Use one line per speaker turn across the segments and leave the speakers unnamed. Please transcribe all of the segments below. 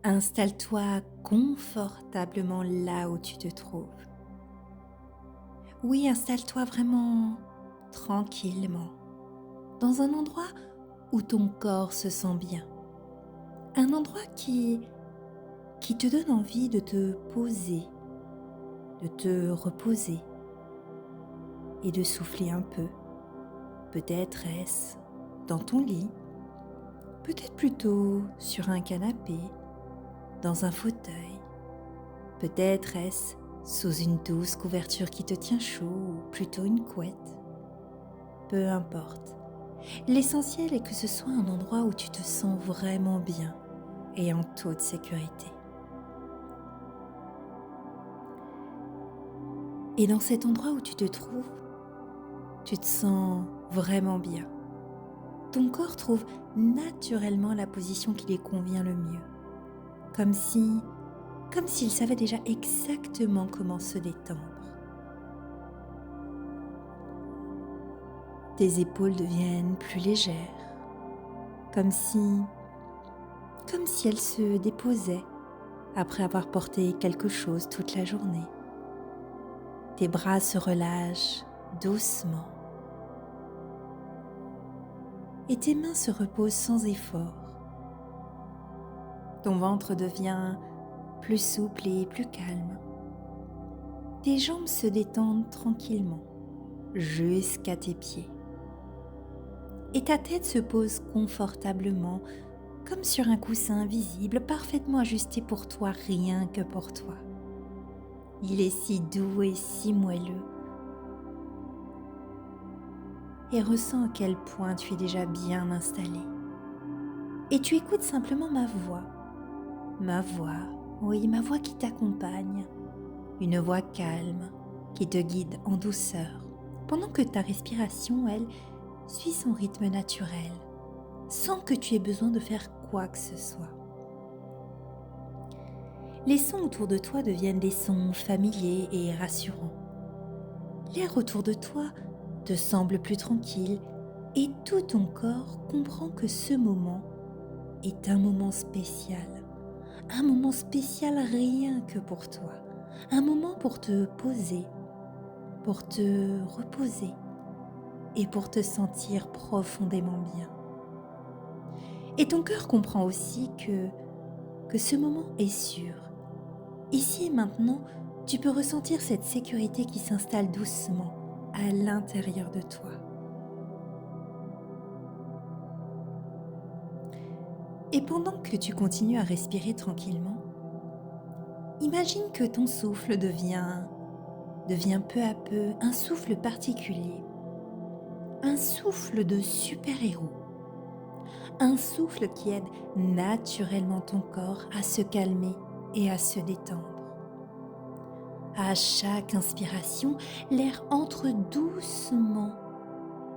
Installe-toi confortablement là où tu te trouves. Oui, installe-toi vraiment tranquillement, dans un endroit où ton corps se sent bien. Un endroit qui te donne envie de te poser, de te reposer et de souffler un peu. Peut-être est-ce dans ton lit, peut-être plutôt sur un canapé, dans un fauteuil, peut-être est-ce sous une douce couverture qui te tient chaud ou plutôt une couette. Peu importe. L'essentiel est que ce soit un endroit où tu te sens vraiment bien et en toute sécurité. Et dans cet endroit où tu te trouves, tu te sens vraiment bien. Ton corps trouve naturellement la position qui lui convient le mieux, comme s'il savait déjà exactement comment se détendre. Tes épaules deviennent plus légères, comme si elles se déposaient après avoir porté quelque chose toute la journée. Tes bras se relâchent doucement et tes mains se reposent sans effort. Ton ventre devient plus souple et plus calme. Tes jambes se détendent tranquillement jusqu'à tes pieds. Et ta tête se pose confortablement comme sur un coussin invisible parfaitement ajusté pour toi, rien que pour toi. Il est si doux et si moelleux. Et ressens à quel point tu es déjà bien installé. Et tu écoutes simplement ma voix. Ma voix, oui, ma voix qui t'accompagne. Une voix calme qui te guide en douceur. Pendant que ta respiration, elle, suit son rythme naturel, sans que tu aies besoin de faire quoi que ce soit. Les sons autour de toi deviennent des sons familiers et rassurants. L'air autour de toi te semble plus tranquille et tout ton corps comprend que ce moment est un moment spécial. Un moment spécial rien que pour toi. Un moment pour te poser, pour te reposer et pour te sentir profondément bien. Et ton cœur comprend aussi que ce moment est sûr. Ici et maintenant, tu peux ressentir cette sécurité qui s'installe doucement à l'intérieur de toi. Et pendant que tu continues à respirer tranquillement, imagine que ton souffle devient peu à peu un souffle particulier, un souffle de super-héros, un souffle qui aide naturellement ton corps à se calmer et à se détendre. À chaque inspiration, l'air entre doucement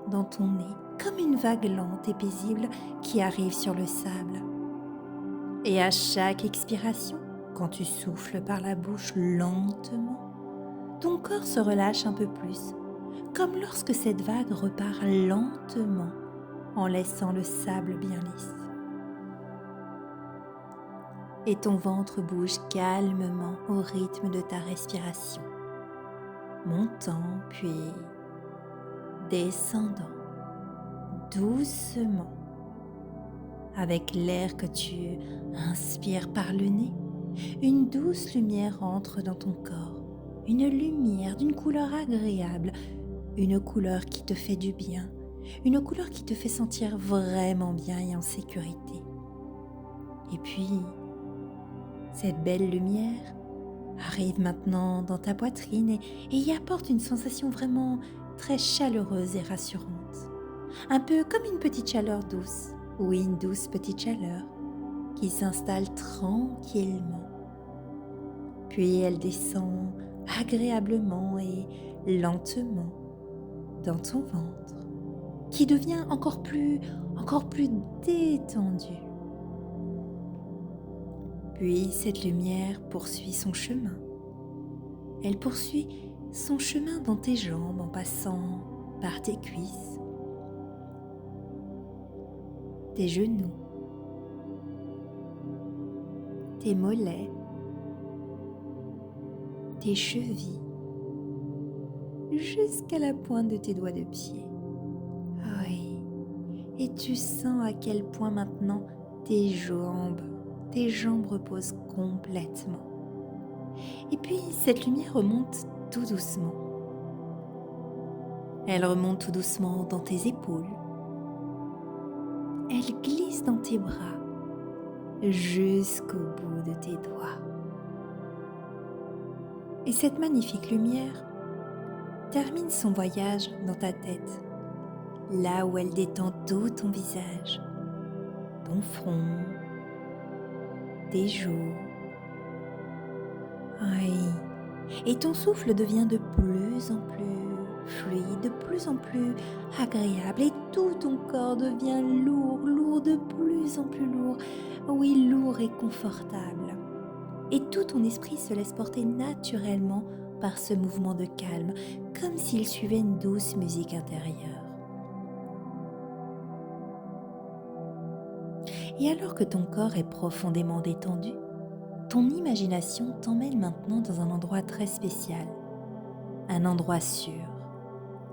dans ton nez, comme une vague lente et paisible qui arrive sur le sable. Et à chaque expiration, quand tu souffles par la bouche lentement, ton corps se relâche un peu plus, comme lorsque cette vague repart lentement en laissant le sable bien lisse. Et ton ventre bouge calmement au rythme de ta respiration, montant puis descendant doucement. Avec l'air que tu inspires par le nez, une douce lumière entre dans ton corps, une lumière d'une couleur agréable, une couleur qui te fait du bien, une couleur qui te fait sentir vraiment bien et en sécurité. Et puis, cette belle lumière arrive maintenant dans ta poitrine et y apporte une sensation vraiment très chaleureuse et rassurante. Un peu comme une petite chaleur douce, oui, une douce petite chaleur qui s'installe tranquillement. Puis elle descend agréablement et lentement dans ton ventre, qui devient encore plus détendu. Puis cette lumière poursuit son chemin. Elle poursuit son chemin dans tes jambes en passant par tes cuisses, tes genoux, tes mollets, tes chevilles, jusqu'à la pointe de tes doigts de pied. Oui, et tu sens à quel point maintenant tes jambes reposent complètement. Et puis cette lumière remonte tout doucement. Elle remonte tout doucement dans tes épaules. Elle glisse dans tes bras jusqu'au bout de tes doigts. Et cette magnifique lumière termine son voyage dans ta tête, là où elle détend tout ton visage, ton front, tes joues. Oui. Et ton souffle devient de plus en plus fluide, de plus en plus agréable, et tout ton corps devient lourd, de plus en plus lourd. Oui, lourd et confortable. Et tout ton esprit se laisse porter naturellement par ce mouvement de calme, comme s'il suivait une douce musique intérieure. Et alors que ton corps est profondément détendu, ton imagination t'emmène maintenant dans un endroit très spécial, un endroit sûr,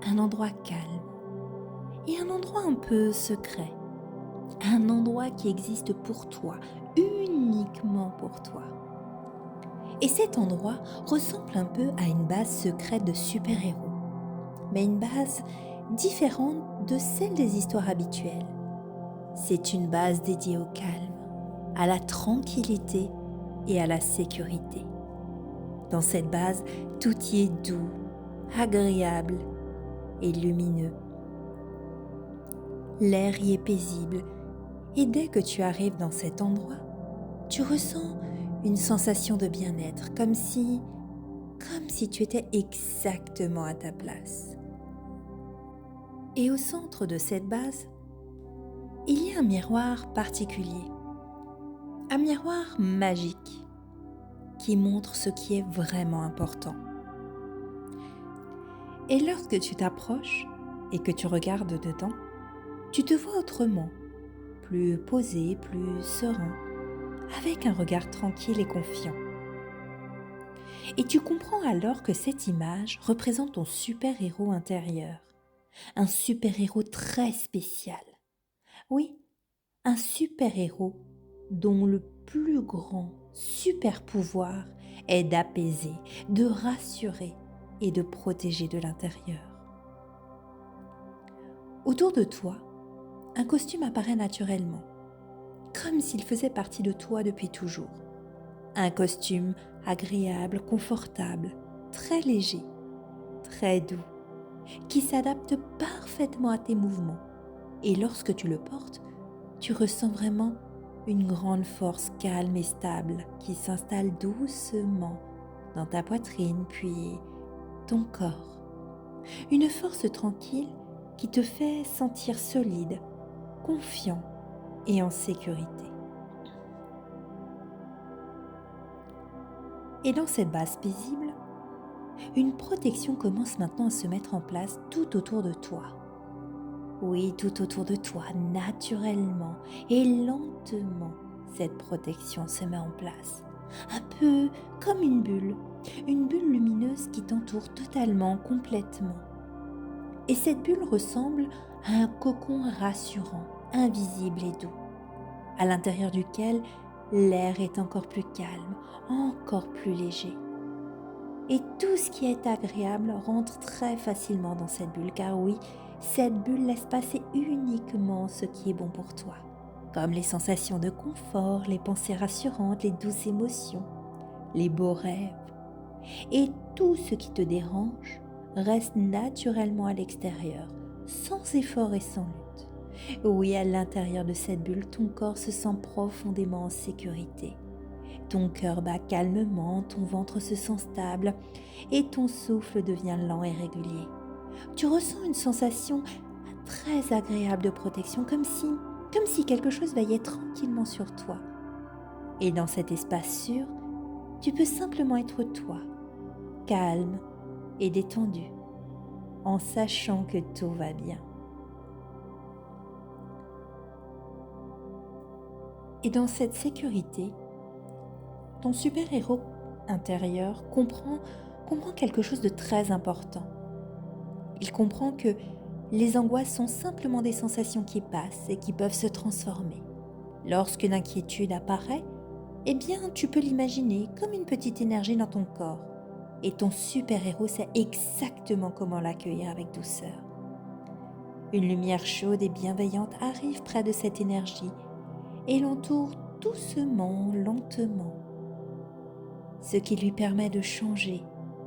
un endroit calme et un endroit un peu secret, un endroit qui existe pour toi, uniquement pour toi. Et cet endroit ressemble un peu à une base secrète de super-héros, mais une base différente de celle des histoires habituelles. C'est une base dédiée au calme, à la tranquillité et à la sécurité. Dans cette base, tout y est doux, agréable et lumineux. L'air y est paisible et dès que tu arrives dans cet endroit, tu ressens une sensation de bien-être, comme si tu étais exactement à ta place. Et au centre de cette base, il y a un miroir particulier, un miroir magique qui montre ce qui est vraiment important. Et lorsque tu t'approches et que tu regardes dedans, tu te vois autrement, plus posé, plus serein, avec un regard tranquille et confiant. Et tu comprends alors que cette image représente ton super-héros intérieur, un super-héros très spécial. Oui, un super-héros dont le plus grand super-pouvoir est d'apaiser, de rassurer et de protéger de l'intérieur. Autour de toi, un costume apparaît naturellement, comme s'il faisait partie de toi depuis toujours. Un costume agréable, confortable, très léger, très doux, qui s'adapte parfaitement à tes mouvements. Et lorsque tu le portes, tu ressens vraiment une grande force calme et stable qui s'installe doucement dans ta poitrine puis ton corps. Une force tranquille qui te fait sentir solide, confiant et en sécurité. Et dans cette base paisible, une protection commence maintenant à se mettre en place tout autour de toi. Oui, tout autour de toi, naturellement et lentement, cette protection se met en place. Un peu comme une bulle lumineuse qui t'entoure totalement, complètement. Et cette bulle ressemble à un cocon rassurant, invisible et doux, à l'intérieur duquel l'air est encore plus calme, encore plus léger. Et tout ce qui est agréable rentre très facilement dans cette bulle, car oui, cette bulle laisse passer uniquement ce qui est bon pour toi, comme les sensations de confort, les pensées rassurantes, les douces émotions, les beaux rêves. Et tout ce qui te dérange reste naturellement à l'extérieur, sans effort et sans lutte. Oui, à l'intérieur de cette bulle, ton corps se sent profondément en sécurité. Ton cœur bat calmement, ton ventre se sent stable et ton souffle devient lent et régulier. Tu ressens une sensation très agréable de protection, comme si quelque chose veillait tranquillement sur toi. Et dans cet espace sûr, tu peux simplement être toi, calme et détendu, en sachant que tout va bien. Et dans cette sécurité, ton super-héros intérieur comprend quelque chose de très important. Il comprend que les angoisses sont simplement des sensations qui passent et qui peuvent se transformer. Lorsqu'une inquiétude apparaît, eh bien, tu peux l'imaginer comme une petite énergie dans ton corps. Et ton super-héros sait exactement comment l'accueillir avec douceur. Une lumière chaude et bienveillante arrive près de cette énergie et l'entoure doucement, lentement, ce qui lui permet de changer,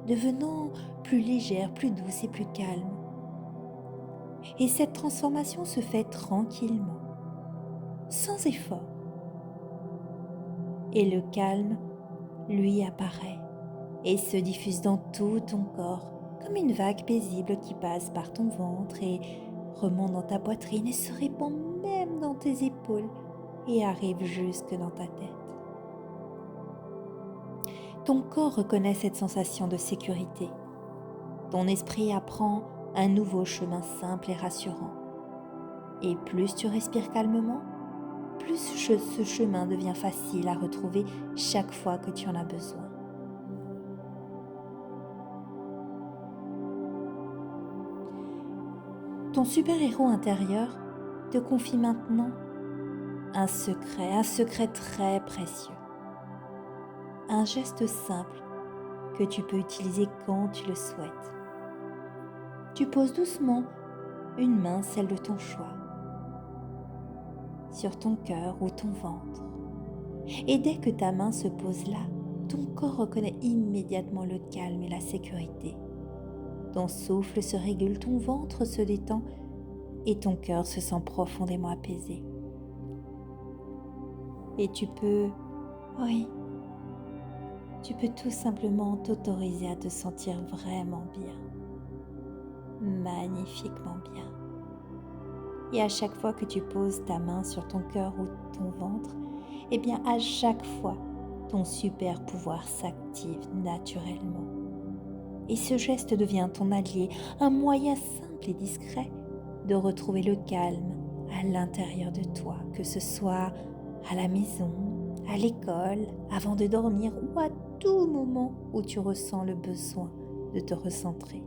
devenant plus légère, plus douce et plus calme. Et cette transformation se fait tranquillement, sans effort. Et le calme, lui, apparaît et se diffuse dans tout ton corps, comme une vague paisible qui passe par ton ventre et remonte dans ta poitrine et se répand même dans tes épaules et arrive jusque dans ta tête. Ton corps reconnaît cette sensation de sécurité. Ton esprit apprend un nouveau chemin simple et rassurant. Et plus tu respires calmement, plus ce chemin devient facile à retrouver chaque fois que tu en as besoin. Ton super-héros intérieur te confie maintenant un secret très précieux. Un geste simple que tu peux utiliser quand tu le souhaites. Tu poses doucement une main, celle de ton choix, sur ton cœur ou ton ventre. Et dès que ta main se pose là, ton corps reconnaît immédiatement le calme et la sécurité. Ton souffle se régule, ton ventre se détend et ton cœur se sent profondément apaisé. Et tu peux tout simplement t'autoriser à te sentir vraiment bien, magnifiquement bien. Et à chaque fois que tu poses ta main sur ton cœur ou ton ventre, eh bien à chaque fois, ton super pouvoir s'active naturellement. Et ce geste devient ton allié, un moyen simple et discret de retrouver le calme à l'intérieur de toi, que ce soit à la maison, à l'école, avant de dormir ou à tout moment où tu ressens le besoin de te recentrer.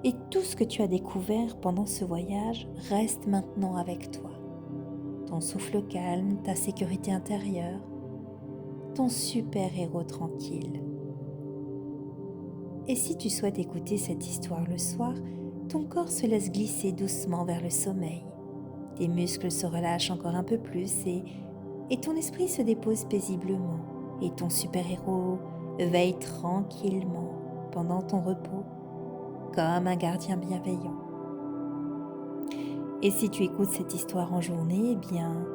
Et tout ce que tu as découvert pendant ce voyage reste maintenant avec toi. Ton souffle calme, ta sécurité intérieure, ton super-héros tranquille. Et si tu souhaites écouter cette histoire le soir, ton corps se laisse glisser doucement vers le sommeil. Tes muscles se relâchent encore un peu plus et ton esprit se dépose paisiblement. Et ton super-héros veille tranquillement pendant ton repos, comme un gardien bienveillant. Et si tu écoutes cette histoire en journée, eh bien,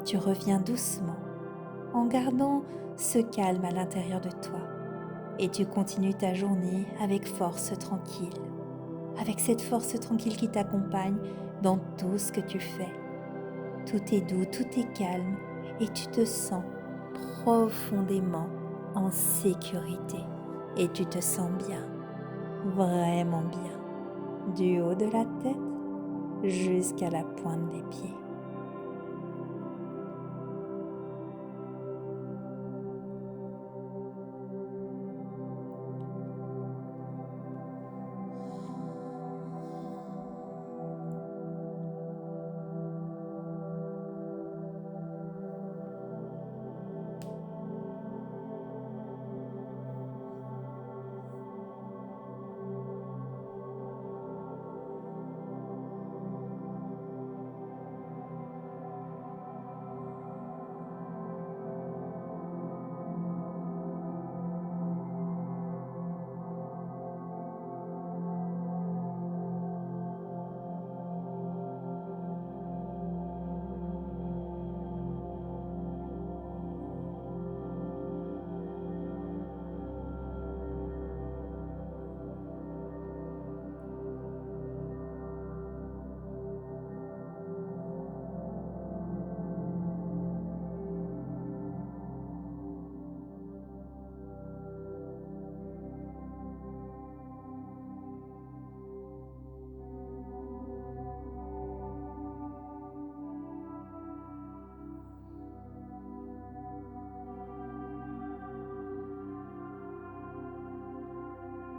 tu reviens doucement, en gardant ce calme à l'intérieur de toi. Et tu continues ta journée avec force tranquille, avec cette force tranquille qui t'accompagne dans tout ce que tu fais. Tout est doux, tout est calme et tu te sens profondément en sécurité. Et tu te sens bien, vraiment bien, du haut de la tête jusqu'à la pointe des pieds.